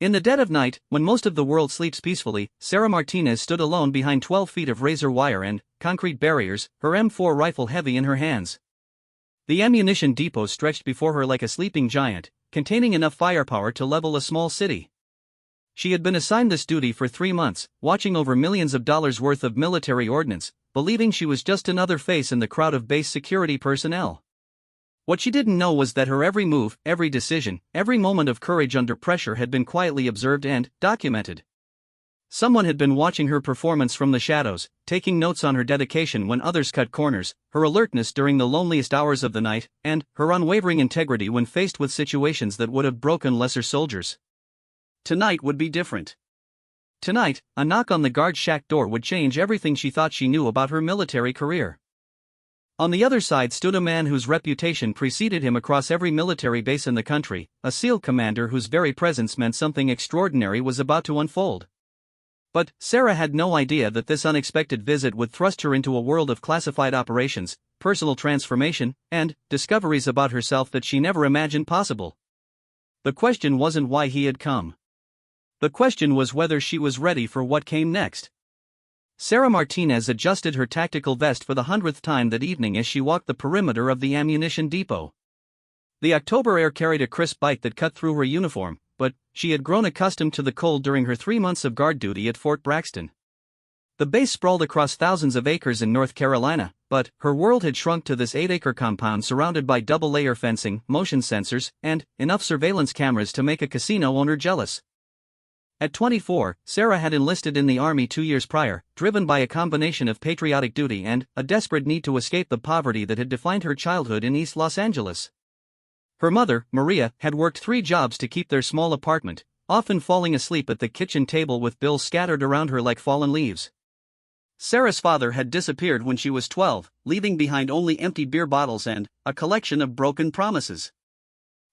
In the dead of night, when most of the world sleeps peacefully, Sara Martinez stood alone behind 12 feet of razor wire and concrete barriers, her M4 rifle heavy in her hands. The ammunition depot stretched before her like a sleeping giant, containing enough firepower to level a small city. She had been assigned this duty for 3 months, watching over millions of dollars worth of military ordnance, believing she was just another face in the crowd of base security personnel. What she didn't know was that her every move, every decision, every moment of courage under pressure had been quietly observed and documented. Someone had been watching her performance from the shadows, taking notes on her dedication when others cut corners, her alertness during the loneliest hours of the night, and her unwavering integrity when faced with situations that would have broken lesser soldiers. Tonight would be different. Tonight, a knock on the guard shack door would change everything she thought she knew about her military career. On the other side stood a man whose reputation preceded him across every military base in the country, a SEAL commander whose very presence meant something extraordinary was about to unfold. But Sara had no idea that this unexpected visit would thrust her into a world of classified operations, personal transformation, and discoveries about herself that she never imagined possible. The question wasn't why he had come. The question was whether she was ready for what came next. Sara Martinez adjusted her tactical vest for the 100th time that evening as she walked the perimeter of the ammunition depot. The October air carried a crisp bite that cut through her uniform, but she had grown accustomed to the cold during her 3 months of guard duty at Fort Braxton. The base sprawled across thousands of acres in North Carolina, but her world had shrunk to this 8-acre compound surrounded by double-layer fencing, motion sensors, and enough surveillance cameras to make a casino owner jealous. At 24, Sara had enlisted in the Army 2 years prior, driven by a combination of patriotic duty and a desperate need to escape the poverty that had defined her childhood in East Los Angeles. Her mother, Maria, had worked 3 jobs to keep their small apartment, often falling asleep at the kitchen table with bills scattered around her like fallen leaves. Sara's father had disappeared when she was 12, leaving behind only empty beer bottles and a collection of broken promises.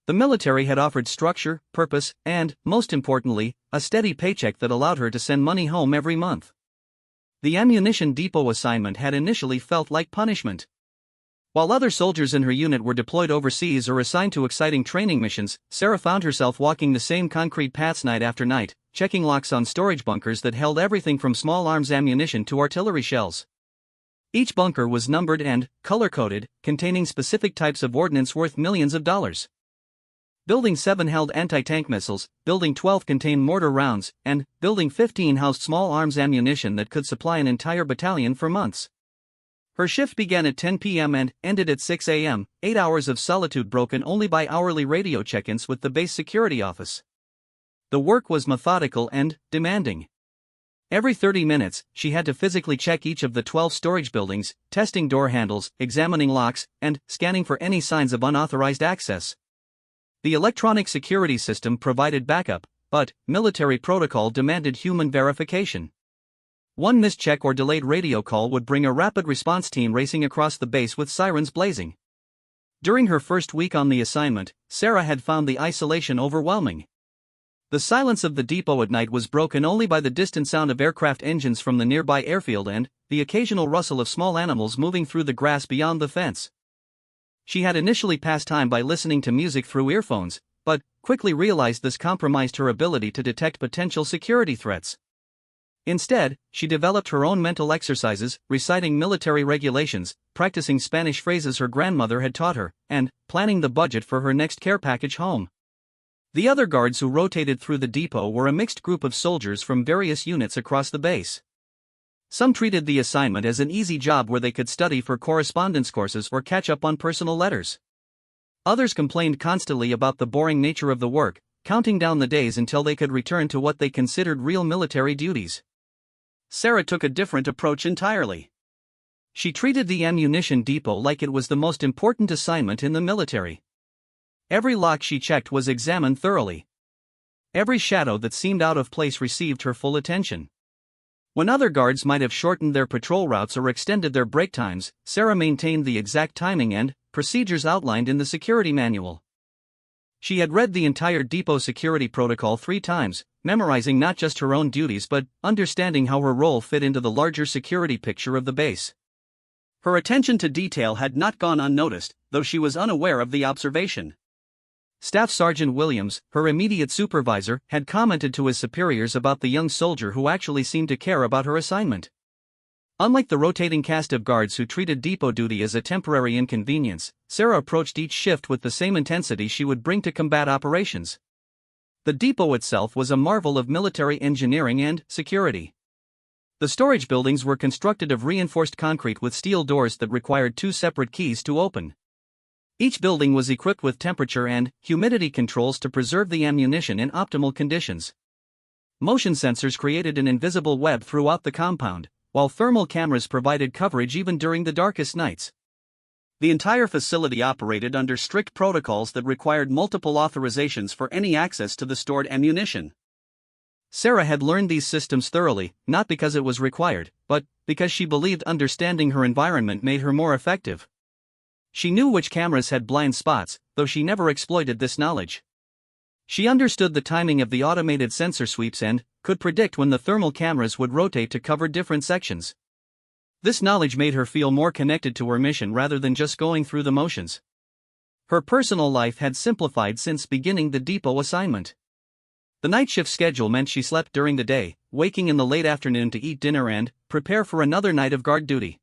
The military had offered structure, purpose, and, most importantly, a steady paycheck that allowed her to send money home every month. The ammunition depot assignment had initially felt like punishment. While other soldiers in her unit were deployed overseas or assigned to exciting training missions, Sara found herself walking the same concrete paths night after night, checking locks on storage bunkers that held everything from small arms ammunition to artillery shells. Each bunker was numbered and color-coded, containing specific types of ordnance worth millions of dollars. Building 7 held anti-tank missiles, Building 12 contained mortar rounds, and Building 15 housed small arms ammunition that could supply an entire battalion for months. Her shift began at 10 p.m. and ended at 6 a.m., 8 hours of solitude broken only by hourly radio check-ins with the base security office. The work was methodical and demanding. Every 30 minutes, she had to physically check each of the 12 storage buildings, testing door handles, examining locks, and scanning for any signs of unauthorized access. The electronic security system provided backup, but military protocol demanded human verification. One missed check or delayed radio call would bring a rapid response team racing across the base with sirens blazing. During her first week on the assignment, Sara had found the isolation overwhelming. The silence of the depot at night was broken only by the distant sound of aircraft engines from the nearby airfield and the occasional rustle of small animals moving through the grass beyond the fence. She had initially passed time by listening to music through earphones, but quickly realized this compromised her ability to detect potential security threats. Instead, she developed her own mental exercises, reciting military regulations, practicing Spanish phrases her grandmother had taught her, and planning the budget for her next care package home. The other guards who rotated through the depot were a mixed group of soldiers from various units across the base. Some treated the assignment as an easy job where they could study for correspondence courses or catch up on personal letters. Others complained constantly about the boring nature of the work, counting down the days until they could return to what they considered real military duties. Sara took a different approach entirely. She treated the ammunition depot like it was the most important assignment in the military. Every lock she checked was examined thoroughly. Every shadow that seemed out of place received her full attention. When other guards might have shortened their patrol routes or extended their break times, Sara maintained the exact timing and procedures outlined in the security manual. She had read the entire depot security protocol 3 times, memorizing not just her own duties but understanding how her role fit into the larger security picture of the base. Her attention to detail had not gone unnoticed, though she was unaware of the observation. Staff Sergeant Williams, her immediate supervisor, had commented to his superiors about the young soldier who actually seemed to care about her assignment. Unlike the rotating cast of guards who treated depot duty as a temporary inconvenience, Sarah approached each shift with the same intensity she would bring to combat operations. The depot itself was a marvel of military engineering and security. The storage buildings were constructed of reinforced concrete with steel doors that required two separate keys to open. Each building was equipped with temperature and humidity controls to preserve the ammunition in optimal conditions. Motion sensors created an invisible web throughout the compound, while thermal cameras provided coverage even during the darkest nights. The entire facility operated under strict protocols that required multiple authorizations for any access to the stored ammunition. Sarah had learned these systems thoroughly, not because it was required, but because she believed understanding her environment made her more effective. She knew which cameras had blind spots, though she never exploited this knowledge. She understood the timing of the automated sensor sweeps and could predict when the thermal cameras would rotate to cover different sections. This knowledge made her feel more connected to her mission rather than just going through the motions. Her personal life had simplified since beginning the depot assignment. The night shift schedule meant she slept during the day, waking in the late afternoon to eat dinner and prepare for another night of guard duty.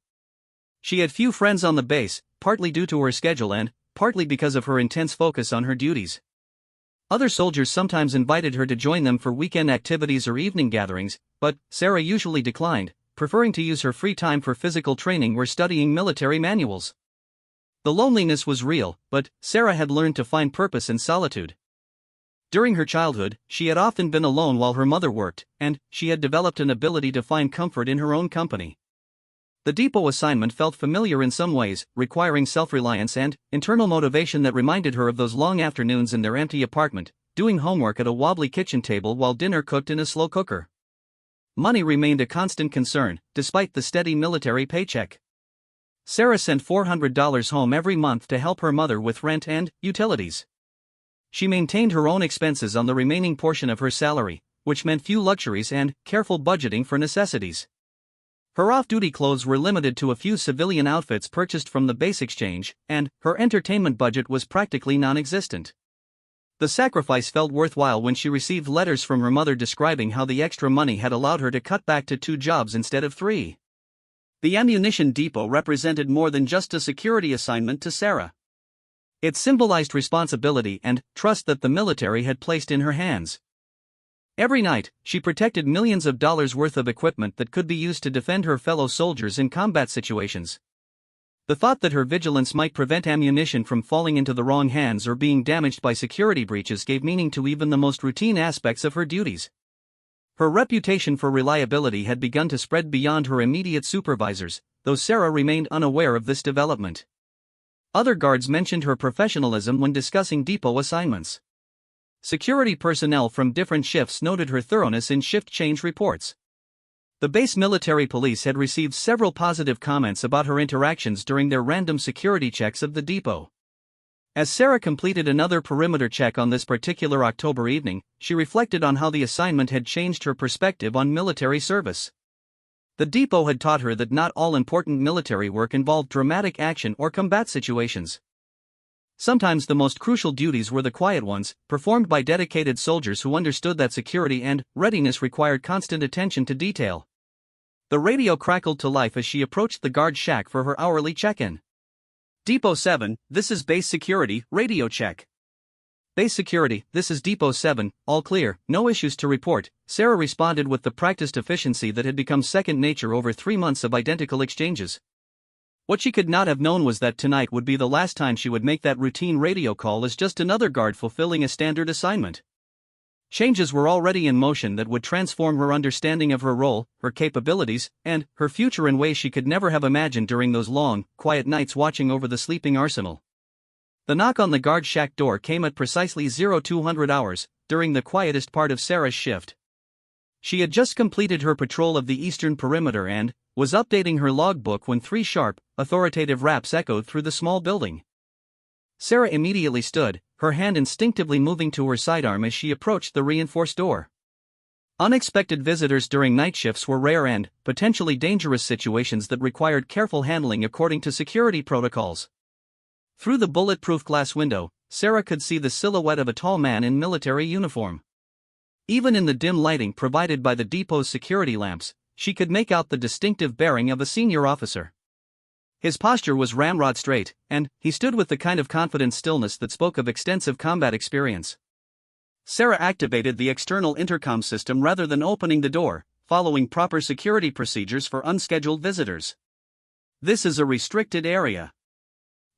She had few friends on the base, partly due to her schedule and partly because of her intense focus on her duties. Other soldiers sometimes invited her to join them for weekend activities or evening gatherings, but Sarah usually declined, preferring to use her free time for physical training or studying military manuals. The loneliness was real, but Sarah had learned to find purpose in solitude. During her childhood, she had often been alone while her mother worked, and she had developed an ability to find comfort in her own company. The depot assignment felt familiar in some ways, requiring self-reliance and internal motivation that reminded her of those long afternoons in their empty apartment, doing homework at a wobbly kitchen table while dinner cooked in a slow cooker. Money remained a constant concern, despite the steady military paycheck. Sarah sent $400 home every month to help her mother with rent and utilities. She maintained her own expenses on the remaining portion of her salary, which meant few luxuries and careful budgeting for necessities. Her off-duty clothes were limited to a few civilian outfits purchased from the base exchange, and her entertainment budget was practically non-existent. The sacrifice felt worthwhile when she received letters from her mother describing how the extra money had allowed her to cut back to 2 jobs instead of 3. The ammunition depot represented more than just a security assignment to Sarah. It symbolized responsibility and trust that the military had placed in her hands. Every night, she protected millions of dollars worth of equipment that could be used to defend her fellow soldiers in combat situations. The thought that her vigilance might prevent ammunition from falling into the wrong hands or being damaged by security breaches gave meaning to even the most routine aspects of her duties. Her reputation for reliability had begun to spread beyond her immediate supervisors, though Sarah remained unaware of this development. Other guards mentioned her professionalism when discussing depot assignments. Security personnel from different shifts noted her thoroughness in shift change reports. The base military police had received several positive comments about her interactions during their random security checks of the depot. As Sarah completed another perimeter check on this particular October evening, she reflected on how the assignment had changed her perspective on military service. The depot had taught her that not all important military work involved dramatic action or combat situations. Sometimes the most crucial duties were the quiet ones, performed by dedicated soldiers who understood that security and readiness required constant attention to detail. The radio crackled to life as she approached the guard shack for her hourly check-in. Depot 7, this is base security, radio check. Base security, this is Depot 7, all clear, no issues to report, Sarah responded with the practiced efficiency that had become second nature over 3 months of identical exchanges. What she could not have known was that tonight would be the last time she would make that routine radio call as just another guard fulfilling a standard assignment. Changes were already in motion that would transform her understanding of her role, her capabilities, and her future in ways she could never have imagined during those long, quiet nights watching over the sleeping arsenal. The knock on the guard shack door came at precisely 0200 hours, during the quietest part of Sarah's shift. She had just completed her patrol of the eastern perimeter and was updating her logbook when 3 sharp, authoritative raps echoed through the small building. Sarah immediately stood, her hand instinctively moving to her sidearm as she approached the reinforced door. Unexpected visitors during night shifts were rare and potentially dangerous situations that required careful handling according to security protocols. Through the bulletproof glass window, Sarah could see the silhouette of a tall man in military uniform. Even in the dim lighting provided by the depot's security lamps, she could make out the distinctive bearing of a senior officer. His posture was ramrod straight, and he stood with the kind of confident stillness that spoke of extensive combat experience. Sarah activated the external intercom system rather than opening the door, following proper security procedures for unscheduled visitors. "This is a restricted area.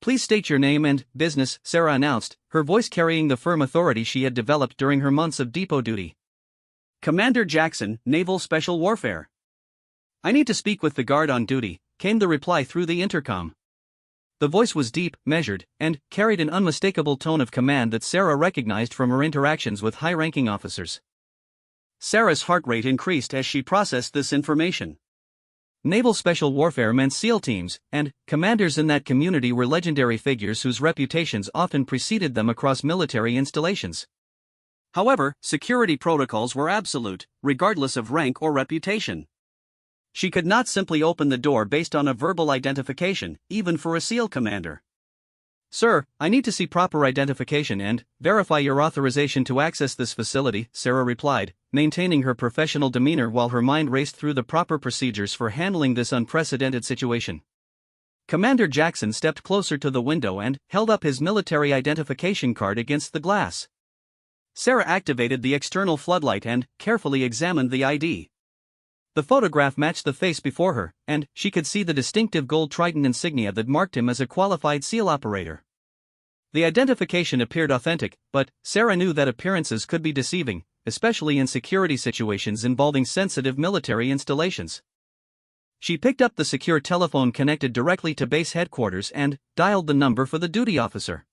Please state your name and business," Sarah announced, her voice carrying the firm authority she had developed during her months of depot duty. "Commander Jackson, Naval Special Warfare." "I need to speak with the guard on duty," came the reply through the intercom. The voice was deep, measured, and carried an unmistakable tone of command that Sarah recognized from her interactions with high-ranking officers. Sarah's heart rate increased as she processed this information. Naval Special Warfare meant SEAL teams, and commanders in that community were legendary figures whose reputations often preceded them across military installations. However, security protocols were absolute, regardless of rank or reputation. She could not simply open the door based on a verbal identification, even for a SEAL commander. "Sir, I need to see proper identification and verify your authorization to access this facility," Sarah replied, maintaining her professional demeanor while her mind raced through the proper procedures for handling this unprecedented situation. Commander Jackson stepped closer to the window and held up his military identification card against the glass. Sarah activated the external floodlight and carefully examined the ID. The photograph matched the face before her, and she could see the distinctive gold trident insignia that marked him as a qualified SEAL operator. The identification appeared authentic, but Sarah knew that appearances could be deceiving, especially in security situations involving sensitive military installations. She picked up the secure telephone connected directly to base headquarters and dialed the number for the duty officer.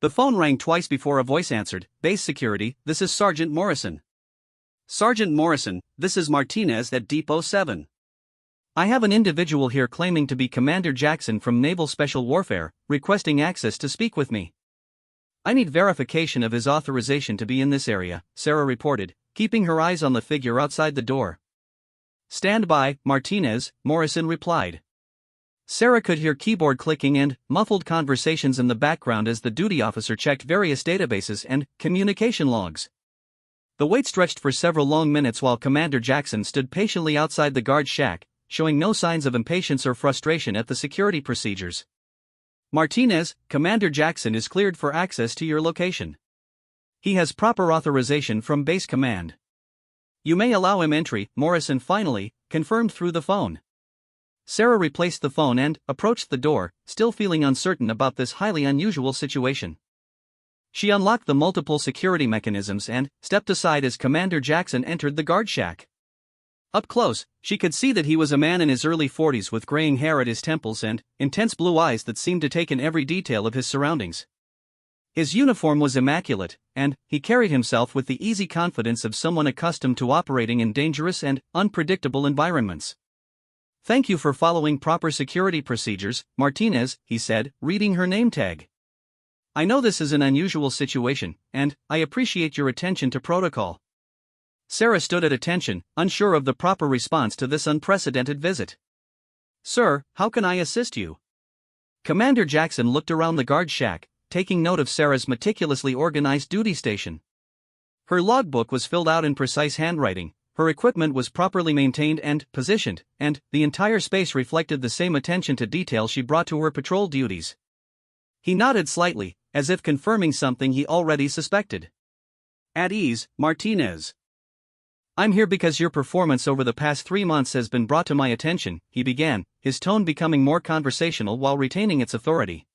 The phone rang twice before a voice answered. "Base security, this is Sergeant Morrison." "Sergeant Morrison, this is Martinez at Depot 7. I have an individual here claiming to be Commander Jackson from Naval Special Warfare, requesting access to speak with me. I need verification of his authorization to be in this area," Sarah reported, keeping her eyes on the figure outside the door. "Stand by, Martinez," Morrison replied. Sarah could hear keyboard clicking and muffled conversations in the background as the duty officer checked various databases and communication logs. The wait stretched for several long minutes while Commander Jackson stood patiently outside the guard shack, showing no signs of impatience or frustration at the security procedures. "Martinez, Commander Jackson is cleared for access to your location. He has proper authorization from base command. You may allow him entry," Morrison finally confirmed through the phone. Sarah replaced the phone and approached the door, still feeling uncertain about this highly unusual situation. She unlocked the multiple security mechanisms and stepped aside as Commander Jackson entered the guard shack. Up close, she could see that he was a man in his early 40s with graying hair at his temples and intense blue eyes that seemed to take in every detail of his surroundings. His uniform was immaculate, and he carried himself with the easy confidence of someone accustomed to operating in dangerous and unpredictable environments. "Thank you for following proper security procedures, Martinez," he said, reading her name tag. "I know this is an unusual situation, and I appreciate your attention to protocol." Sarah stood at attention, unsure of the proper response to this unprecedented visit. "Sir, how can I assist you?" Commander Jackson looked around the guard shack, taking note of Sarah's meticulously organized duty station. Her logbook was filled out in precise handwriting, her equipment was properly maintained and positioned, and the entire space reflected the same attention to detail she brought to her patrol duties. He nodded slightly, as if confirming something he already suspected. "At ease, Martinez. I'm here because your performance over the past 3 months has been brought to my attention," he began, his tone becoming more conversational while retaining its authority.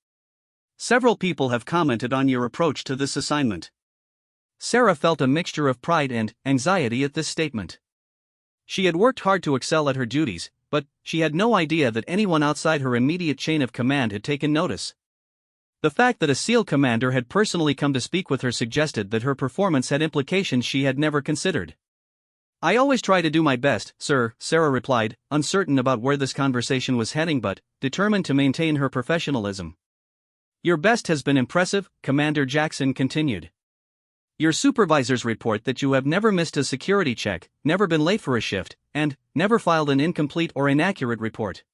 "Several people have commented on your approach to this assignment." Sarah felt a mixture of pride and anxiety at this statement. She had worked hard to excel at her duties, but she had no idea that anyone outside her immediate chain of command had taken notice. The fact that a SEAL commander had personally come to speak with her suggested that her performance had implications she had never considered. "I always try to do my best, sir," Sarah replied, uncertain about where this conversation was heading but determined to maintain her professionalism. "Your best has been impressive," Commander Jackson continued. "Your supervisors report that you have never missed a security check, never been late for a shift, and never filed an incomplete or inaccurate report.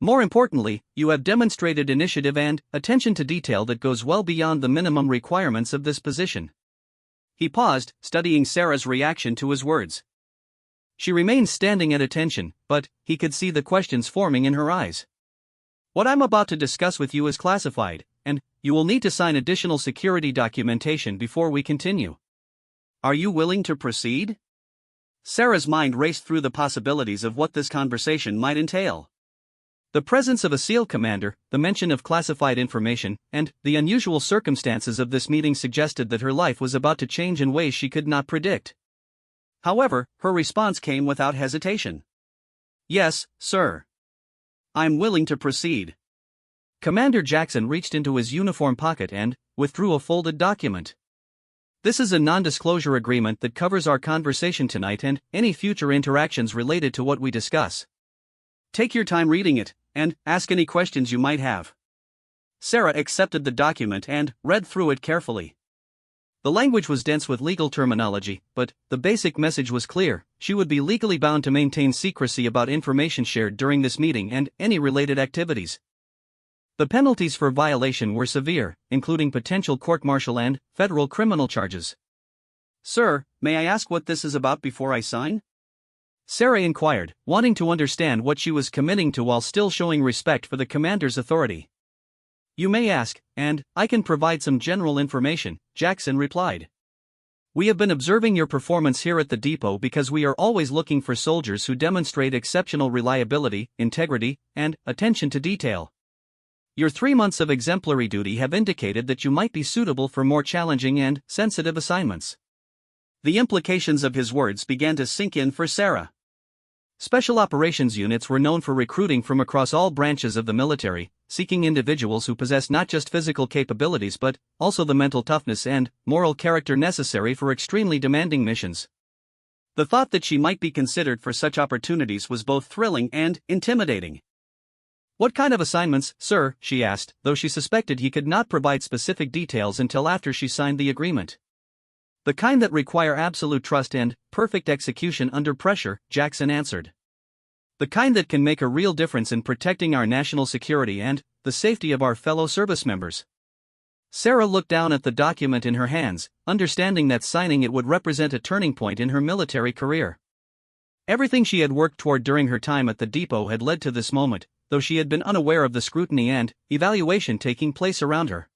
More importantly, you have demonstrated initiative and attention to detail that goes well beyond the minimum requirements of this position." He paused, studying Sarah's reaction to his words. She remained standing at attention, but he could see the questions forming in her eyes. "What I'm about to discuss with you is classified, and you will need to sign additional security documentation before we continue. Are you willing to proceed?" Sarah's mind raced through the possibilities of what this conversation might entail. The presence of a SEAL commander, the mention of classified information, and the unusual circumstances of this meeting suggested that her life was about to change in ways she could not predict. However, her response came without hesitation. "Yes, sir. I'm willing to proceed." Commander Jackson reached into his uniform pocket and withdrew a folded document. "This is a non-disclosure agreement that covers our conversation tonight and any future interactions related to what we discuss. Take your time reading it, and ask any questions you might have." Sarah accepted the document and read through it carefully. The language was dense with legal terminology, but the basic message was clear: she would be legally bound to maintain secrecy about information shared during this meeting and any related activities. The penalties for violation were severe, including potential court-martial and federal criminal charges. "Sir, may I ask what this is about before I sign?" Sarah inquired, wanting to understand what she was committing to while still showing respect for the commander's authority. "You may ask, and I can provide some general information," Jackson replied. "We have been observing your performance here at the depot because we are always looking for soldiers who demonstrate exceptional reliability, integrity, and attention to detail. Your 3 months of exemplary duty have indicated that you might be suitable for more challenging and sensitive assignments." The implications of his words began to sink in for Sarah. Special operations units were known for recruiting from across all branches of the military, seeking individuals who possess not just physical capabilities but also the mental toughness and moral character necessary for extremely demanding missions. The thought that she might be considered for such opportunities was both thrilling and intimidating. "What kind of assignments, sir?" she asked, though she suspected he could not provide specific details until after she signed the agreement. "The kind that require absolute trust and perfect execution under pressure," Jackson answered. "The kind that can make a real difference in protecting our national security and the safety of our fellow service members." Sarah looked down at the document in her hands, understanding that signing it would represent a turning point in her military career. Everything she had worked toward during her time at the depot had led to this moment, though she had been unaware of the scrutiny and evaluation taking place around her.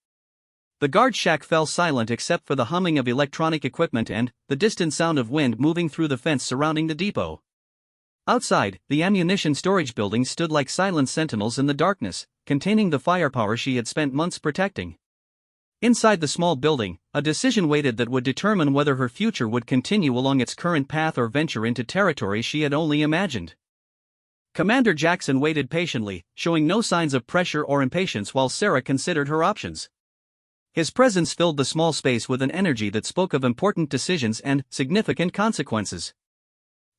The guard shack fell silent except for the humming of electronic equipment and the distant sound of wind moving through the fence surrounding the depot. Outside, the ammunition storage buildings stood like silent sentinels in the darkness, containing the firepower she had spent months protecting. Inside the small building, a decision waited that would determine whether her future would continue along its current path or venture into territory she had only imagined. Commander Jackson waited patiently, showing no signs of pressure or impatience while Sarah considered her options. His presence filled the small space with an energy that spoke of important decisions and significant consequences.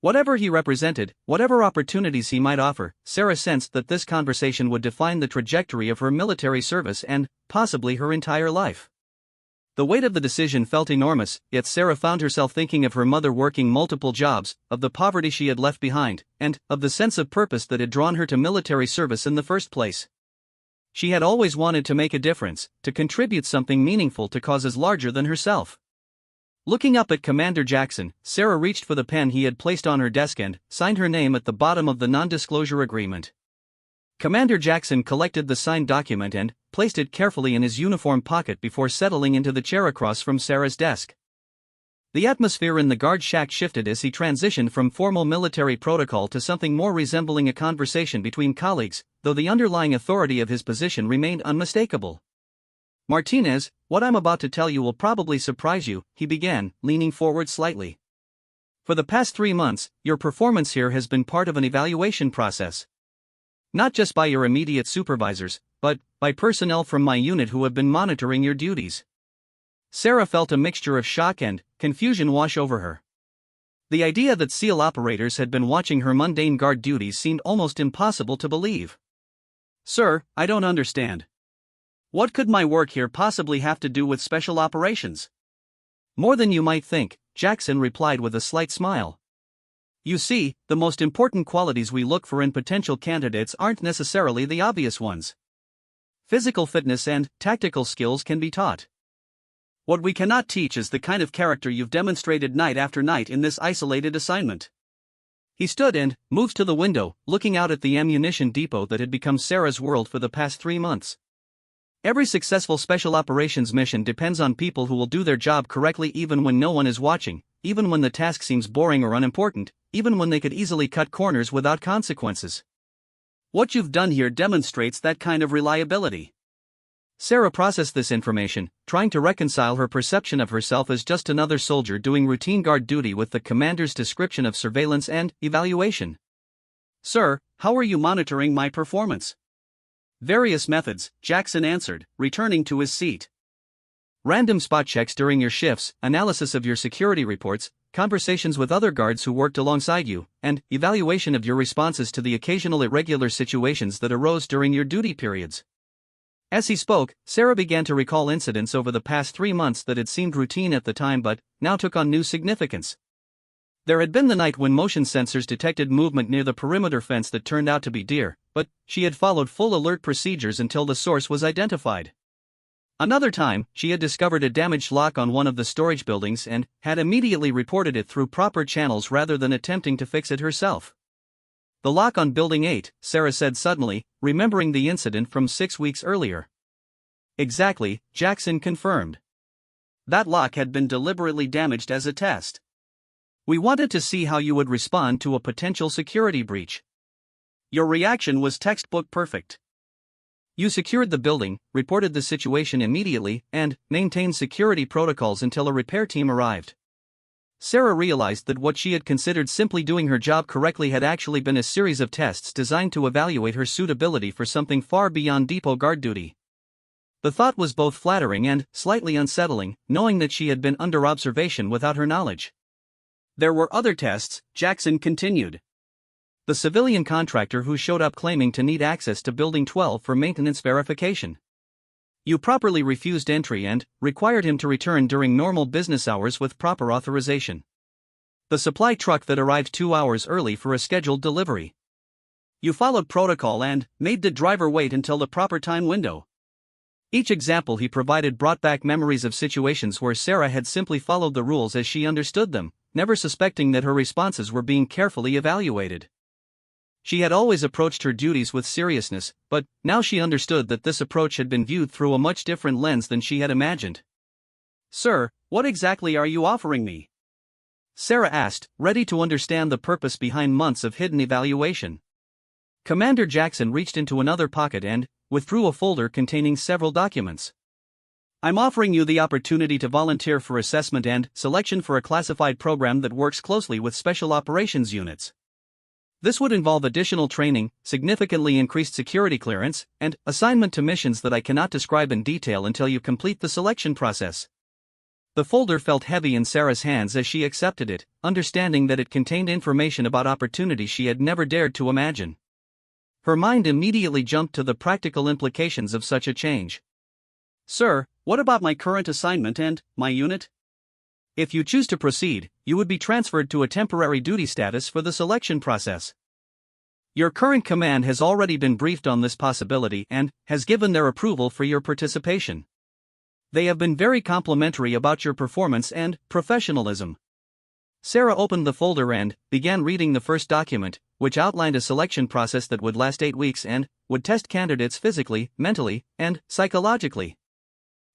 Whatever he represented, whatever opportunities he might offer, Sarah sensed that this conversation would define the trajectory of her military service and possibly her entire life. The weight of the decision felt enormous, yet Sarah found herself thinking of her mother working multiple jobs, of the poverty she had left behind, and of the sense of purpose that had drawn her to military service in the first place. She had always wanted to make a difference, to contribute something meaningful to causes larger than herself. Looking up at Commander Jackson, Sarah reached for the pen he had placed on her desk and signed her name at the bottom of the non-disclosure agreement. Commander Jackson collected the signed document and placed it carefully in his uniform pocket before settling into the chair across from Sarah's desk. The atmosphere in the guard shack shifted as he transitioned from formal military protocol to something more resembling a conversation between colleagues, though the underlying authority of his position remained unmistakable. "Martinez, what I'm about to tell you will probably surprise you," he began, leaning forward slightly. "For the past 3 months, your performance here has been part of an evaluation process. Not just by your immediate supervisors, but by personnel from my unit who have been monitoring your duties." Sarah felt a mixture of shock and confusion wash over her. The idea that SEAL operators had been watching her mundane guard duties seemed almost impossible to believe. "Sir, I don't understand. What could my work here possibly have to do with special operations?" "More than you might think," Jackson replied with a slight smile. You see, the most important qualities we look for in potential candidates aren't necessarily the obvious ones. Physical fitness and tactical skills can be taught. What we cannot teach is the kind of character you've demonstrated night after night in this isolated assignment. He stood and moved to the window, looking out at the ammunition depot that had become Sarah's world for the past 3 months. Every successful special operations mission depends on people who will do their job correctly even when no one is watching, even when the task seems boring or unimportant, even when they could easily cut corners without consequences. What you've done here demonstrates that kind of reliability. Sarah processed this information, trying to reconcile her perception of herself as just another soldier doing routine guard duty with the commander's description of surveillance and evaluation. "Sir, how are you monitoring my performance?" "Various methods," Jackson answered, returning to his seat. "Random spot checks during your shifts, analysis of your security reports, conversations with other guards who worked alongside you, and evaluation of your responses to the occasional irregular situations that arose during your duty periods." As he spoke, Sarah began to recall incidents over the past 3 months that had seemed routine at the time but now took on new significance. There had been the night when motion sensors detected movement near the perimeter fence that turned out to be deer, but she had followed full alert procedures until the source was identified. Another time, she had discovered a damaged lock on one of the storage buildings and had immediately reported it through proper channels rather than attempting to fix it herself. "The lock on Building 8, Sarah said suddenly, remembering the incident from 6 weeks earlier. "Exactly," Jackson confirmed. "That lock had been deliberately damaged as a test. We wanted to see how you would respond to a potential security breach. Your reaction was textbook perfect. You secured the building, reported the situation immediately, and maintained security protocols until a repair team arrived." Sarah realized that what she had considered simply doing her job correctly had actually been a series of tests designed to evaluate her suitability for something far beyond depot guard duty. The thought was both flattering and slightly unsettling, knowing that she had been under observation without her knowledge. "There were other tests," Jackson continued. "The civilian contractor who showed up claiming to need access to Building 12 for maintenance verification. You properly refused entry and required him to return during normal business hours with proper authorization. The supply truck that arrived 2 hours early for a scheduled delivery. You followed protocol and made the driver wait until the proper time window." Each example he provided brought back memories of situations where Sarah had simply followed the rules as she understood them, never suspecting that her responses were being carefully evaluated. She had always approached her duties with seriousness, but now she understood that this approach had been viewed through a much different lens than she had imagined. "Sir, what exactly are you offering me?" Sarah asked, ready to understand the purpose behind months of hidden evaluation. Commander Jackson reached into another pocket and withdrew a folder containing several documents. "I'm offering you the opportunity to volunteer for assessment and selection for a classified program that works closely with special operations units. This would involve additional training, significantly increased security clearance, and assignment to missions that I cannot describe in detail until you complete the selection process." The folder felt heavy in Sarah's hands as she accepted it, understanding that it contained information about opportunities she had never dared to imagine. Her mind immediately jumped to the practical implications of such a change. "Sir, what about my current assignment and my unit?" "If you choose to proceed, you would be transferred to a temporary duty status for the selection process. Your current command has already been briefed on this possibility and has given their approval for your participation. They have been very complimentary about your performance and professionalism." Sarah opened the folder and began reading the first document, which outlined a selection process that would last 8 weeks and would test candidates physically, mentally, and psychologically.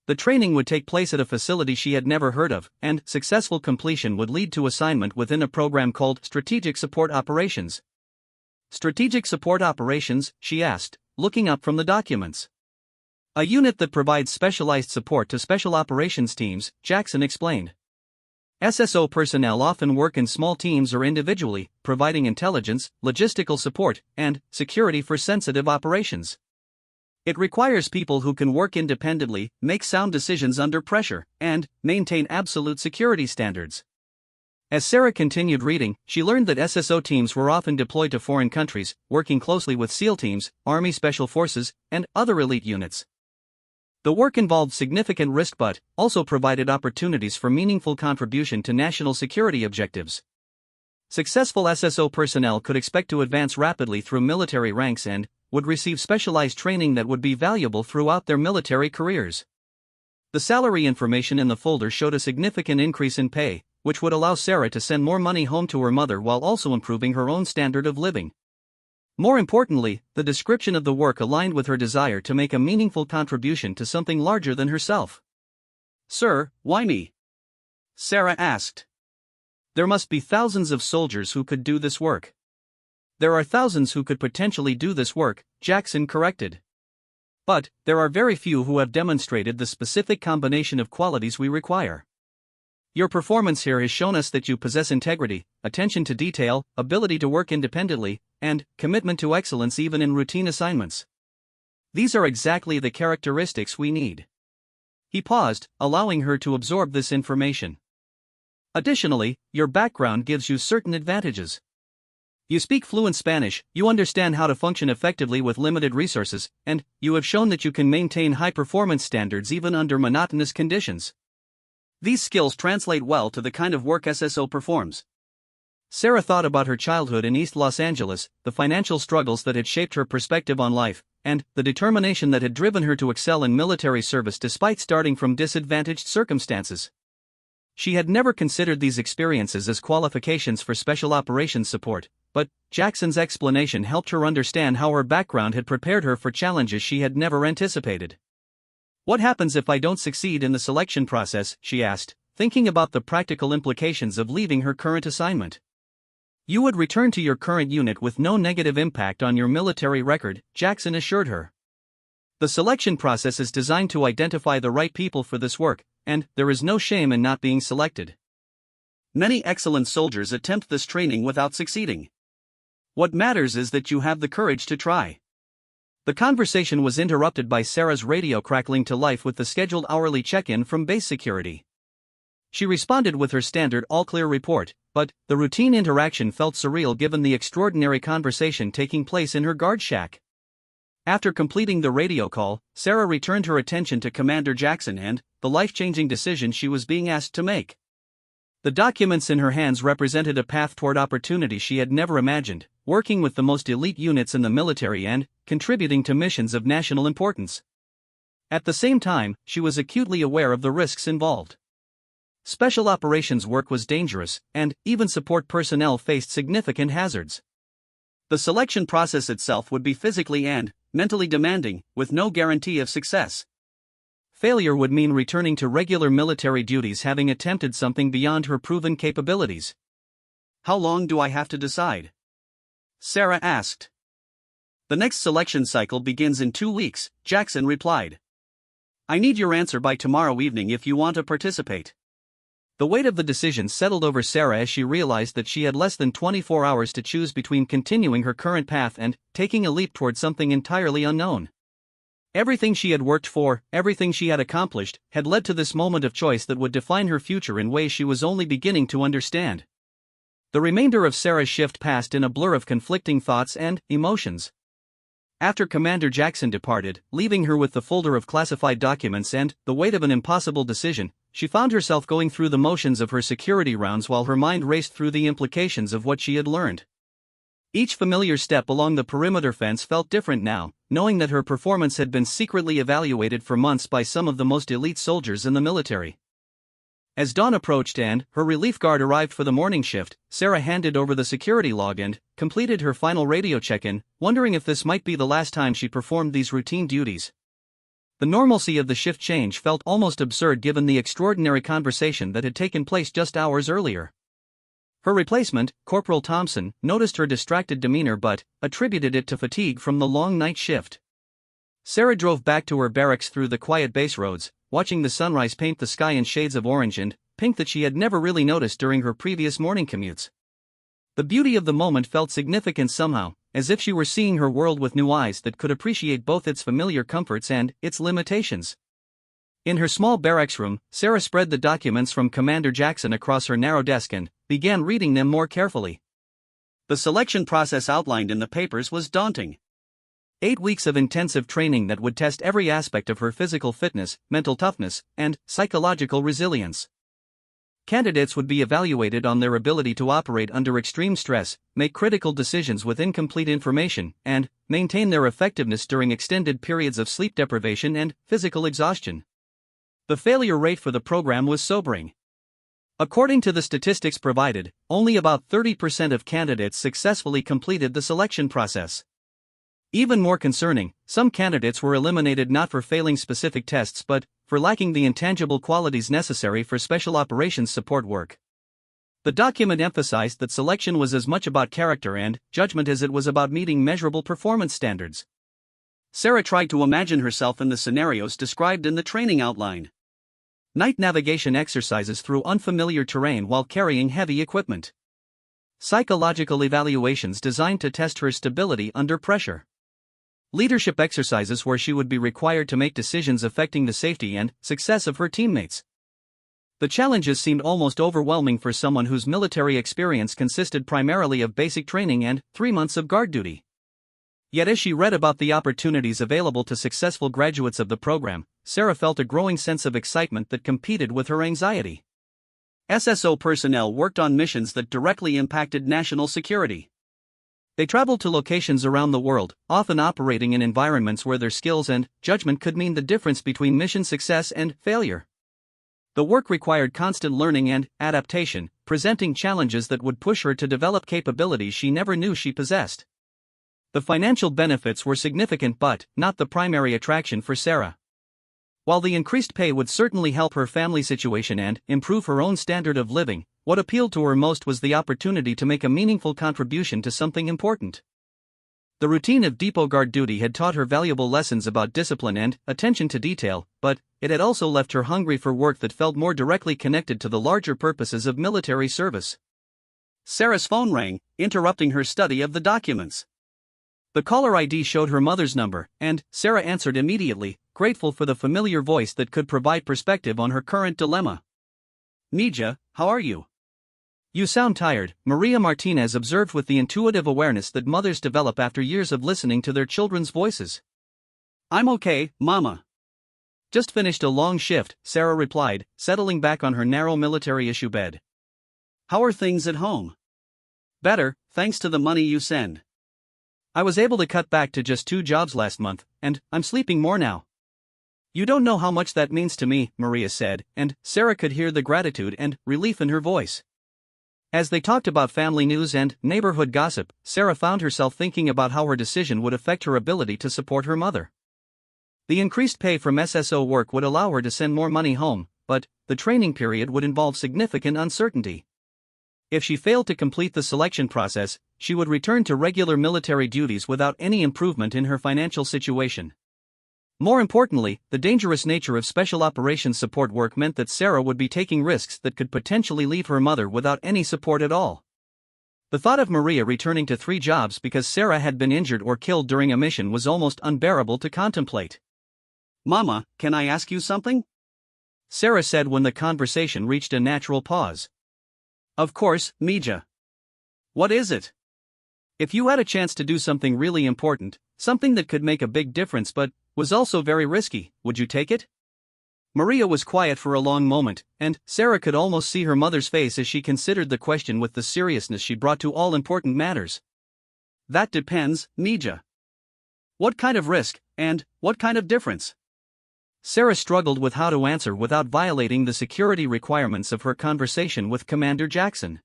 The training would take place at a facility she had never heard of, and successful completion would lead to assignment within a program called Strategic Support Operations. "Strategic Support Operations?" she asked, looking up from the documents. "A unit that provides specialized support to special operations teams," Jackson explained. "SSO personnel often work in small teams or individually, providing intelligence, logistical support, and security for sensitive operations. It requires people who can work independently, make sound decisions under pressure, and maintain absolute security standards." As Sarah continued reading, she learned that SSO teams were often deployed to foreign countries, working closely with SEAL teams, Army Special Forces, and other elite units. The work involved significant risk but also provided opportunities for meaningful contribution to national security objectives. Successful SSO personnel could expect to advance rapidly through military ranks and would receive specialized training that would be valuable throughout their military careers. The salary information in the folder showed a significant increase in pay, which would allow Sarah to send more money home to her mother while also improving her own standard of living. More importantly, the description of the work aligned with her desire to make a meaningful contribution to something larger than herself. "Sir, why me?" Sarah asked. "There must be thousands of soldiers who could do this work." "There are thousands who could potentially do this work," Jackson corrected. "But there are very few who have demonstrated the specific combination of qualities we require. Your performance here has shown us that you possess integrity, attention to detail, ability to work independently, and commitment to excellence even in routine assignments. These are exactly the characteristics we need." He paused, allowing her to absorb this information. "Additionally, your background gives you certain advantages. You speak fluent Spanish, you understand how to function effectively with limited resources, and you have shown that you can maintain high performance standards even under monotonous conditions. These skills translate well to the kind of work SSO performs." Sarah thought about her childhood in East Los Angeles, the financial struggles that had shaped her perspective on life, and the determination that had driven her to excel in military service despite starting from disadvantaged circumstances. She had never considered these experiences as qualifications for special operations support, but Jackson's explanation helped her understand how her background had prepared her for challenges she had never anticipated. "What happens if I don't succeed in the selection process?" she asked, thinking about the practical implications of leaving her current assignment. "You would return to your current unit with no negative impact on your military record," Jackson assured her. "The selection process is designed to identify the right people for this work, and there is no shame in not being selected. Many excellent soldiers attempt this training without succeeding. What matters is that you have the courage to try." The conversation was interrupted by Sarah's radio crackling to life with the scheduled hourly check-in from base security. She responded with her standard all-clear report, but the routine interaction felt surreal given the extraordinary conversation taking place in her guard shack. After completing the radio call, Sarah returned her attention to Commander Jackson and the life-changing decision she was being asked to make. The documents in her hands represented a path toward opportunity she had never imagined, working with the most elite units in the military and contributing to missions of national importance. At the same time, she was acutely aware of the risks involved. Special operations work was dangerous, and even support personnel faced significant hazards. The selection process itself would be physically and mentally demanding, with no guarantee of success. Failure would mean returning to regular military duties having attempted something beyond her proven capabilities. "How long do I have to decide?" Sarah asked. "The next selection cycle begins in 2 weeks," Jackson replied. "I need your answer by tomorrow evening if you want to participate." The weight of the decision settled over Sarah as she realized that she had less than 24 hours to choose between continuing her current path and taking a leap toward something entirely unknown. Everything she had worked for, everything she had accomplished, had led to this moment of choice that would define her future in ways she was only beginning to understand. The remainder of Sarah's shift passed in a blur of conflicting thoughts and emotions. After Commander Jackson departed, leaving her with the folder of classified documents and the weight of an impossible decision, she found herself going through the motions of her security rounds while her mind raced through the implications of what she had learned. Each familiar step along the perimeter fence felt different now, knowing that her performance had been secretly evaluated for months by some of the most elite soldiers in the military. As dawn approached and her relief guard arrived for the morning shift, Sarah handed over the security log and completed her final radio check-in, wondering if this might be the last time she performed these routine duties. The normalcy of the shift change felt almost absurd given the extraordinary conversation that had taken place just hours earlier. Her replacement, Corporal Thompson, noticed her distracted demeanor but attributed it to fatigue from the long night shift. Sarah drove back to her barracks through the quiet base roads, watching the sunrise paint the sky in shades of orange and pink that she had never really noticed during her previous morning commutes. The beauty of the moment felt significant somehow, as if she were seeing her world with new eyes that could appreciate both its familiar comforts and its limitations. In her small barracks room, Sarah spread the documents from Commander Jackson across her narrow desk and began reading them more carefully. The selection process outlined in the papers was daunting. 8 weeks of intensive training that would test every aspect of her physical fitness, mental toughness, and psychological resilience. Candidates would be evaluated on their ability to operate under extreme stress, make critical decisions with incomplete information, and maintain their effectiveness during extended periods of sleep deprivation and physical exhaustion. The failure rate for the program was sobering. According to the statistics provided, only about 30% of candidates successfully completed the selection process. Even more concerning, some candidates were eliminated not for failing specific tests but for lacking the intangible qualities necessary for special operations support work. The document emphasized that selection was as much about character and judgment as it was about meeting measurable performance standards. Sarah tried to imagine herself in the scenarios described in the training outline. Night navigation exercises through unfamiliar terrain while carrying heavy equipment. Psychological evaluations designed to test her stability under pressure. Leadership exercises where she would be required to make decisions affecting the safety and success of her teammates. The challenges seemed almost overwhelming for someone whose military experience consisted primarily of basic training and 3 months of guard duty. Yet as she read about the opportunities available to successful graduates of the program, Sarah felt a growing sense of excitement that competed with her anxiety. SSO personnel worked on missions that directly impacted national security. They traveled to locations around the world, often operating in environments where their skills and judgment could mean the difference between mission success and failure. The work required constant learning and adaptation, presenting challenges that would push her to develop capabilities she never knew she possessed. The financial benefits were significant but not the primary attraction for Sarah. While the increased pay would certainly help her family situation and improve her own standard of living, what appealed to her most was the opportunity to make a meaningful contribution to something important. The routine of depot guard duty had taught her valuable lessons about discipline and attention to detail, but it had also left her hungry for work that felt more directly connected to the larger purposes of military service. Sarah's phone rang, interrupting her study of the documents. The caller ID showed her mother's number, and Sarah answered immediately, grateful for the familiar voice that could provide perspective on her current dilemma. "Mija, how are you? You sound tired," Maria Martinez observed with the intuitive awareness that mothers develop after years of listening to their children's voices. "I'm okay, Mama. Just finished a long shift," Sarah replied, settling back on her narrow military-issue bed. "How are things at home?" "Better, thanks to the money you send. I was able to cut back to just 2 jobs last month, and I'm sleeping more now." "You don't know how much that means to me," Maria said, and Sarah could hear the gratitude and relief in her voice. As they talked about family news and neighborhood gossip, Sarah found herself thinking about how her decision would affect her ability to support her mother. The increased pay from SSO work would allow her to send more money home, but the training period would involve significant uncertainty. If she failed to complete the selection process, she would return to regular military duties without any improvement in her financial situation. More importantly, the dangerous nature of special operations support work meant that Sarah would be taking risks that could potentially leave her mother without any support at all. The thought of Maria returning to 3 jobs because Sarah had been injured or killed during a mission was almost unbearable to contemplate. "Mama, can I ask you something?" Sarah said when the conversation reached a natural pause. "Of course, Mija. What is it?" "If you had a chance to do something really important, something that could make a big difference but was also very risky, would you take it?" Maria was quiet for a long moment, and Sarah could almost see her mother's face as she considered the question with the seriousness she brought to all important matters. "That depends, Mija. What kind of risk, and what kind of difference?" Sarah struggled with how to answer without violating the security requirements of her conversation with Commander Jackson.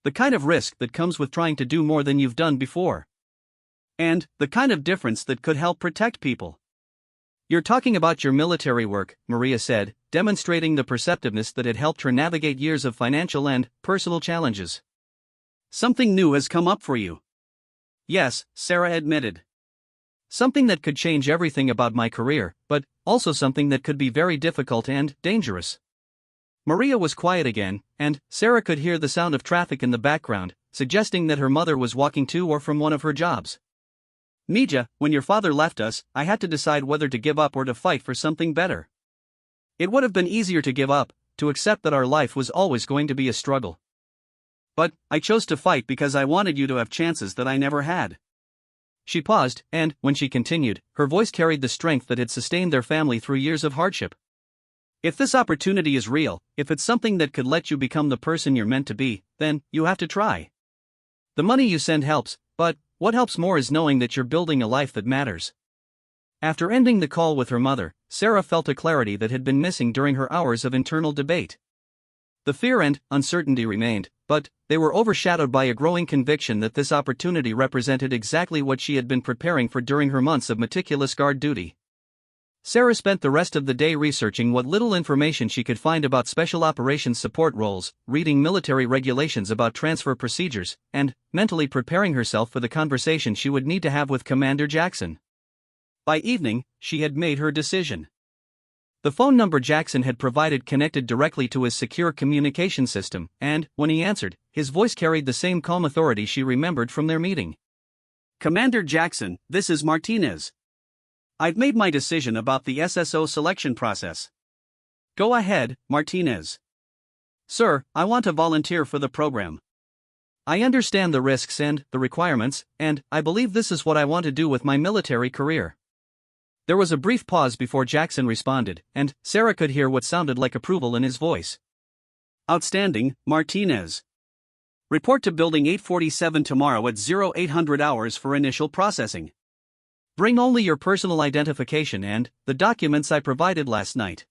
The kind of risk that comes with trying to do more than you've done before. And the kind of difference that could help protect people. "You're talking about your military work," Maria said, demonstrating the perceptiveness that had helped her navigate years of financial and personal challenges. "Something new has come up for you." "Yes," Sarah admitted. "Something that could change everything about my career, but also something that could be very difficult and dangerous." Maria was quiet again, and Sarah could hear the sound of traffic in the background, suggesting that her mother was walking to or from one of her jobs. "Mija, when your father left us, I had to decide whether to give up or to fight for something better. It would have been easier to give up, to accept that our life was always going to be a struggle. But I chose to fight because I wanted you to have chances that I never had." She paused, and when she continued, her voice carried the strength that had sustained their family through years of hardship. If this opportunity is real, if it's something that could let you become the person you're meant to be, then you have to try. The money you send helps, but what helps more is knowing that you're building a life that matters. After ending the call with her mother, Sarah felt a clarity that had been missing during her hours of internal debate. The fear and uncertainty remained, but they were overshadowed by a growing conviction that this opportunity represented exactly what she had been preparing for during her months of meticulous guard duty. Sarah spent the rest of the day researching what little information she could find about special operations support roles, reading military regulations about transfer procedures, and mentally preparing herself for the conversation she would need to have with Commander Jackson. By evening, she had made her decision. The phone number Jackson had provided connected directly to his secure communication system, and, when he answered, his voice carried the same calm authority she remembered from their meeting. "Commander Jackson, this is Martinez. I've made my decision about the SSO selection process." "Go ahead, Martinez." "Sir, I want to volunteer for the program. I understand the risks and the requirements, and I believe this is what I want to do with my military career." There was a brief pause before Jackson responded, and Sarah could hear what sounded like approval in his voice. "Outstanding, Martinez. Report to Building 847 tomorrow at 0800 hours for initial processing. Bring only your personal identification and the documents I provided last night.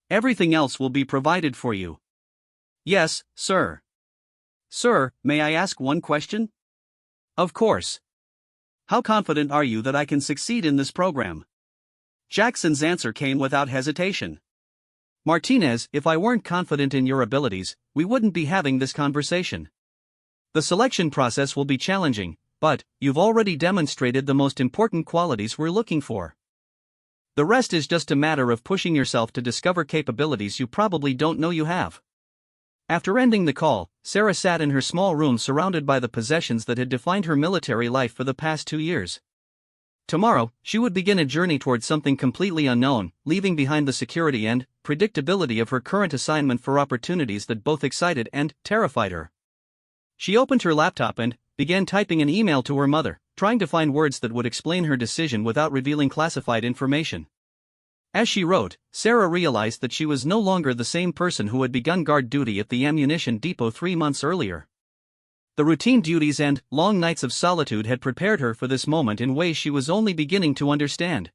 Everything else will be provided for you." "Yes, sir." "Sir, may I ask one question?" "Of course. How confident are you that I can succeed in this program?" Jackson's answer came without hesitation. "Martinez, if I weren't confident in your abilities, we wouldn't be having this conversation. The selection process will be challenging, but you've already demonstrated the most important qualities we're looking for. The rest is just a matter of pushing yourself to discover capabilities you probably don't know you have." After ending the call, Sarah sat in her small room surrounded by the possessions that had defined her military life for the past 2 years. Tomorrow, she would begin a journey towards something completely unknown, leaving behind the security and predictability of her current assignment for opportunities that both excited and terrified her. She opened her laptop and began typing an email to her mother, trying to find words that would explain her decision without revealing classified information. As she wrote, Sarah realized that she was no longer the same person who had begun guard duty at the ammunition depot 3 months earlier. The routine duties and long nights of solitude had prepared her for this moment in ways she was only beginning to understand.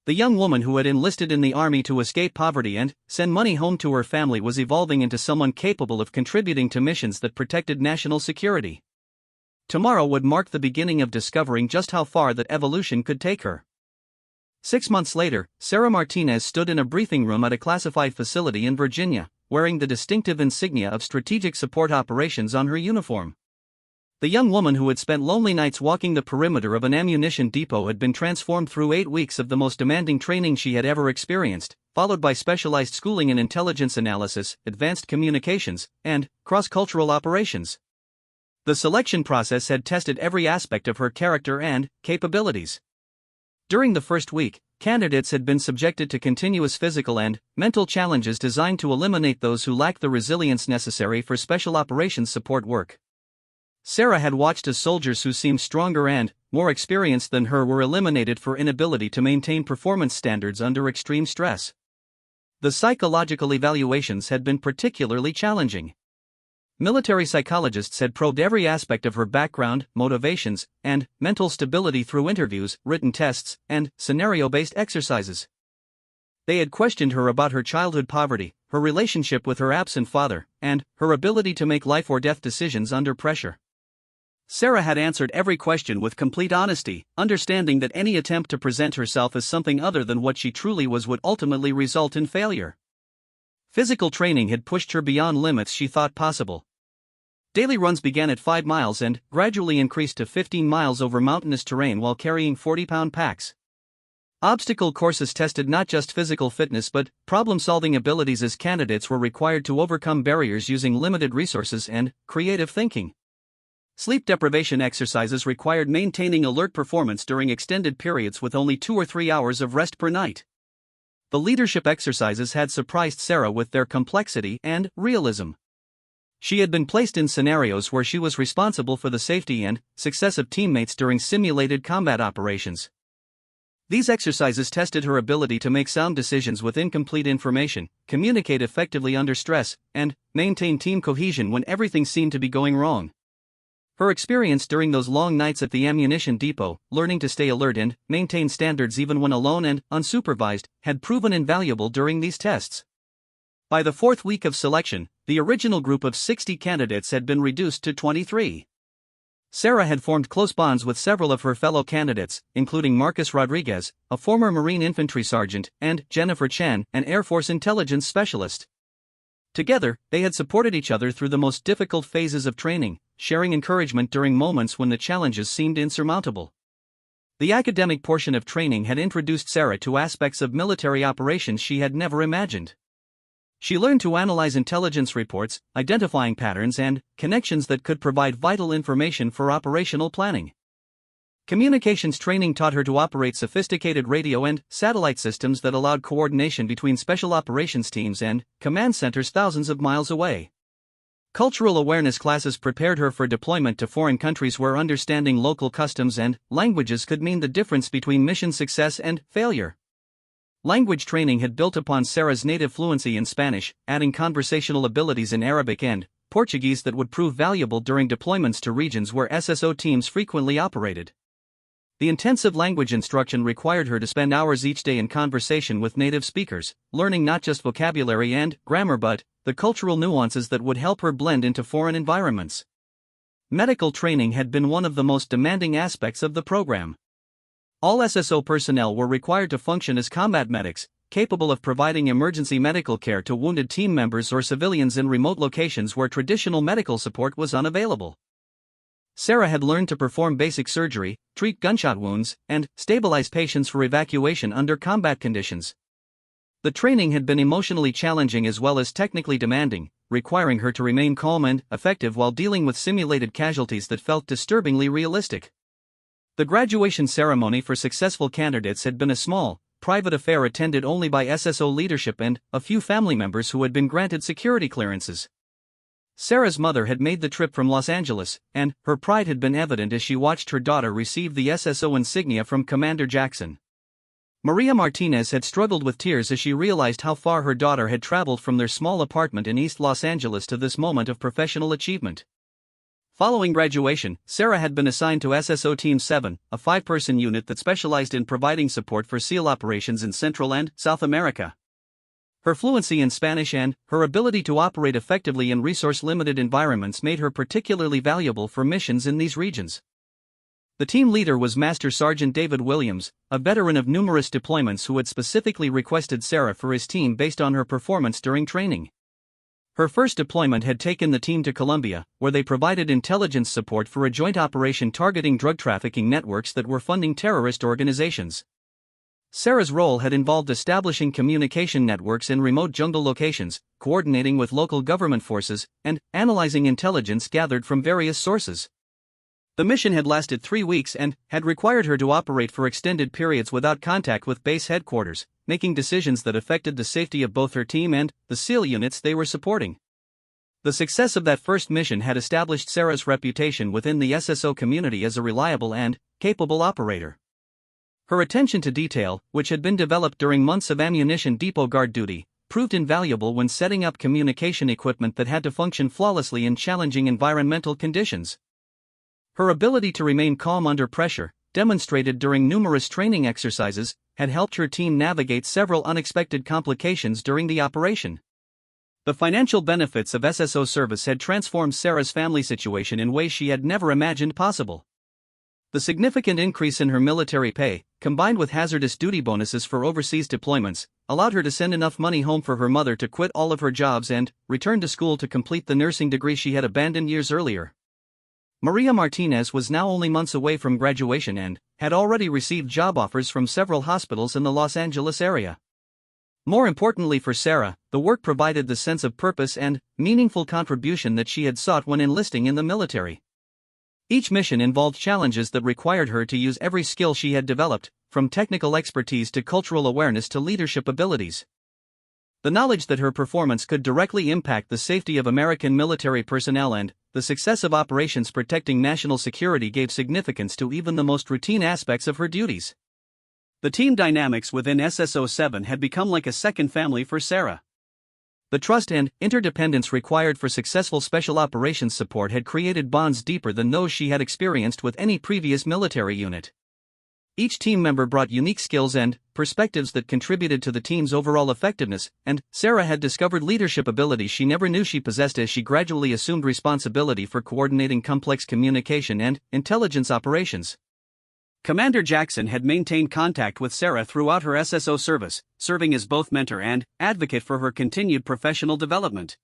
The young woman who had enlisted in the army to escape poverty and send money home to her family was evolving into someone capable of contributing to missions that protected national security. Tomorrow would mark the beginning of discovering just how far that evolution could take her. 6 months later, Sarah Martinez stood in a briefing room at a classified facility in Virginia, wearing the distinctive insignia of Strategic Support Operations on her uniform. The young woman who had spent lonely nights walking the perimeter of an ammunition depot had been transformed through 8 weeks of the most demanding training she had ever experienced, followed by specialized schooling in intelligence analysis, advanced communications, and cross-cultural operations. The selection process had tested every aspect of her character and capabilities. During the first week, candidates had been subjected to continuous physical and mental challenges designed to eliminate those who lacked the resilience necessary for special operations support work. Sarah had watched as soldiers who seemed stronger and more experienced than her were eliminated for inability to maintain performance standards under extreme stress. The psychological evaluations had been particularly challenging. Military psychologists had probed every aspect of her background, motivations, and mental stability through interviews, written tests, and scenario-based exercises. They had questioned her about her childhood poverty, her relationship with her absent father, and her ability to make life-or-death decisions under pressure. Sarah had answered every question with complete honesty, understanding that any attempt to present herself as something other than what she truly was would ultimately result in failure. Physical training had pushed her beyond limits she thought possible. Daily runs began at 5 miles and gradually increased to 15 miles over mountainous terrain while carrying 40-pound packs. Obstacle courses tested not just physical fitness but problem-solving abilities as candidates were required to overcome barriers using limited resources and creative thinking. Sleep deprivation exercises required maintaining alert performance during extended periods with only 2 or 3 hours of rest per night. The leadership exercises had surprised Sarah with their complexity and realism. She had been placed in scenarios where she was responsible for the safety and success of teammates during simulated combat operations. These exercises tested her ability to make sound decisions with incomplete information, communicate effectively under stress, and maintain team cohesion when everything seemed to be going wrong. Her experience during those long nights at the ammunition depot, learning to stay alert and maintain standards even when alone and unsupervised, had proven invaluable during these tests. By the fourth week of selection, the original group of 60 candidates had been reduced to 23. Sarah had formed close bonds with several of her fellow candidates, including Marcus Rodriguez, a former Marine infantry sergeant, and Jennifer Chan, an Air Force intelligence specialist. Together, they had supported each other through the most difficult phases of training, sharing encouragement during moments when the challenges seemed insurmountable. The academic portion of training had introduced Sarah to aspects of military operations she had never imagined. She learned to analyze intelligence reports, identifying patterns and connections that could provide vital information for operational planning. Communications training taught her to operate sophisticated radio and satellite systems that allowed coordination between special operations teams and command centers thousands of miles away. Cultural awareness classes prepared her for deployment to foreign countries where understanding local customs and languages could mean the difference between mission success and failure. Language training had built upon Sarah's native fluency in Spanish, adding conversational abilities in Arabic and Portuguese that would prove valuable during deployments to regions where SSO teams frequently operated. The intensive language instruction required her to spend hours each day in conversation with native speakers, learning not just vocabulary and grammar but the cultural nuances that would help her blend into foreign environments. Medical training had been one of the most demanding aspects of the program. All SSO personnel were required to function as combat medics, capable of providing emergency medical care to wounded team members or civilians in remote locations where traditional medical support was unavailable. Sarah had learned to perform basic surgery, treat gunshot wounds, and stabilize patients for evacuation under combat conditions. The training had been emotionally challenging as well as technically demanding, requiring her to remain calm and effective while dealing with simulated casualties that felt disturbingly realistic. The graduation ceremony for successful candidates had been a small, private affair attended only by SSO leadership and a few family members who had been granted security clearances. Sarah's mother had made the trip from Los Angeles, and her pride had been evident as she watched her daughter receive the SSO insignia from Commander Jackson. Maria Martinez had struggled with tears as she realized how far her daughter had traveled from their small apartment in East Los Angeles to this moment of professional achievement. Following graduation, Sarah had been assigned to SSO Team 7, a 5-person unit that specialized in providing support for SEAL operations in Central and South America. Her fluency in Spanish and her ability to operate effectively in resource-limited environments made her particularly valuable for missions in these regions. The team leader was Master Sergeant David Williams, a veteran of numerous deployments who had specifically requested Sarah for his team based on her performance during training. Her first deployment had taken the team to Colombia, where they provided intelligence support for a joint operation targeting drug trafficking networks that were funding terrorist organizations. Sarah's role had involved establishing communication networks in remote jungle locations, coordinating with local government forces, and analyzing intelligence gathered from various sources. The mission had lasted 3 weeks and had required her to operate for extended periods without contact with base headquarters, making decisions that affected the safety of both her team and the SEAL units they were supporting. The success of that first mission had established Sarah's reputation within the SSO community as a reliable and capable operator. Her attention to detail, which had been developed during months of ammunition depot guard duty, proved invaluable when setting up communication equipment that had to function flawlessly in challenging environmental conditions. Her ability to remain calm under pressure, demonstrated during numerous training exercises, had helped her team navigate several unexpected complications during the operation. The financial benefits of SSO service had transformed Sarah's family situation in ways she had never imagined possible. The significant increase in her military pay, combined with hazardous duty bonuses for overseas deployments, allowed her to send enough money home for her mother to quit all of her jobs and return to school to complete the nursing degree she had abandoned years earlier. Maria Martinez was now only months away from graduation and had already received job offers from several hospitals in the Los Angeles area. More importantly for Sarah, the work provided the sense of purpose and meaningful contribution that she had sought when enlisting in the military. Each mission involved challenges that required her to use every skill she had developed, from technical expertise to cultural awareness to leadership abilities. The knowledge that her performance could directly impact the safety of American military personnel and the success of operations protecting national security gave significance to even the most routine aspects of her duties. The team dynamics within SSO-7 had become like a second family for Sarah. The trust and interdependence required for successful special operations support had created bonds deeper than those she had experienced with any previous military unit. Each team member brought unique skills and perspectives that contributed to the team's overall effectiveness, and Sarah had discovered leadership abilities she never knew she possessed as she gradually assumed responsibility for coordinating complex communication and intelligence operations. Commander Jackson had maintained contact with Sarah throughout her SSO service, serving as both mentor and advocate for her continued professional development.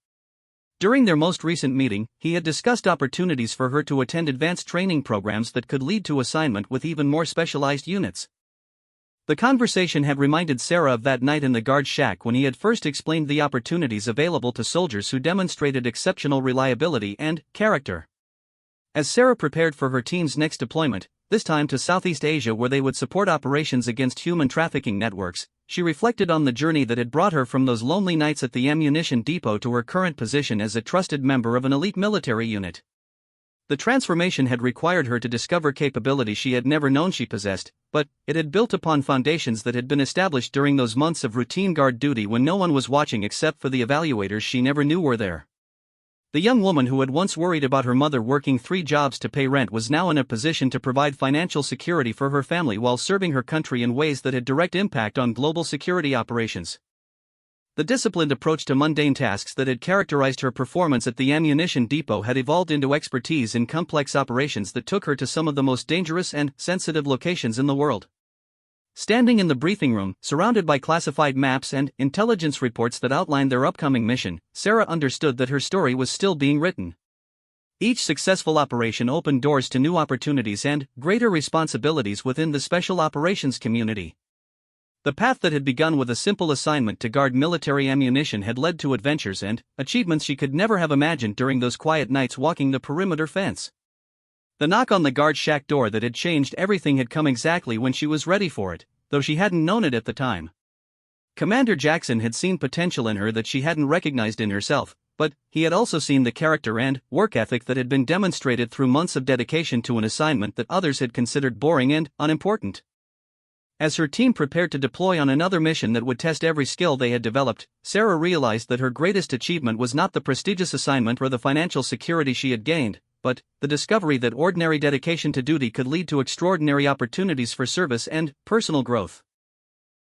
During their most recent meeting, he had discussed opportunities for her to attend advanced training programs that could lead to assignment with even more specialized units. The conversation had reminded Sarah of that night in the guard shack when he had first explained the opportunities available to soldiers who demonstrated exceptional reliability and character. As Sarah prepared for her team's next deployment, this time to Southeast Asia where they would support operations against human trafficking networks, she reflected on the journey that had brought her from those lonely nights at the ammunition depot to her current position as a trusted member of an elite military unit. The transformation had required her to discover capabilities she had never known she possessed, but it had built upon foundations that had been established during those months of routine guard duty when no one was watching except for the evaluators she never knew were there. The young woman who had once worried about her mother working 3 jobs to pay rent was now in a position to provide financial security for her family while serving her country in ways that had direct impact on global security operations. The disciplined approach to mundane tasks that had characterized her performance at the ammunition depot had evolved into expertise in complex operations that took her to some of the most dangerous and sensitive locations in the world. Standing in the briefing room, surrounded by classified maps and intelligence reports that outlined their upcoming mission, Sarah understood that her story was still being written. Each successful operation opened doors to new opportunities and greater responsibilities within the special operations community. The path that had begun with a simple assignment to guard military ammunition had led to adventures and achievements she could never have imagined during those quiet nights walking the perimeter fence. The knock on the guard shack door that had changed everything had come exactly when she was ready for it, though she hadn't known it at the time. Commander Jackson had seen potential in her that she hadn't recognized in herself, but he had also seen the character and work ethic that had been demonstrated through months of dedication to an assignment that others had considered boring and unimportant. As her team prepared to deploy on another mission that would test every skill they had developed, Sarah realized that her greatest achievement was not the prestigious assignment or the financial security she had gained, but the discovery that ordinary dedication to duty could lead to extraordinary opportunities for service and personal growth.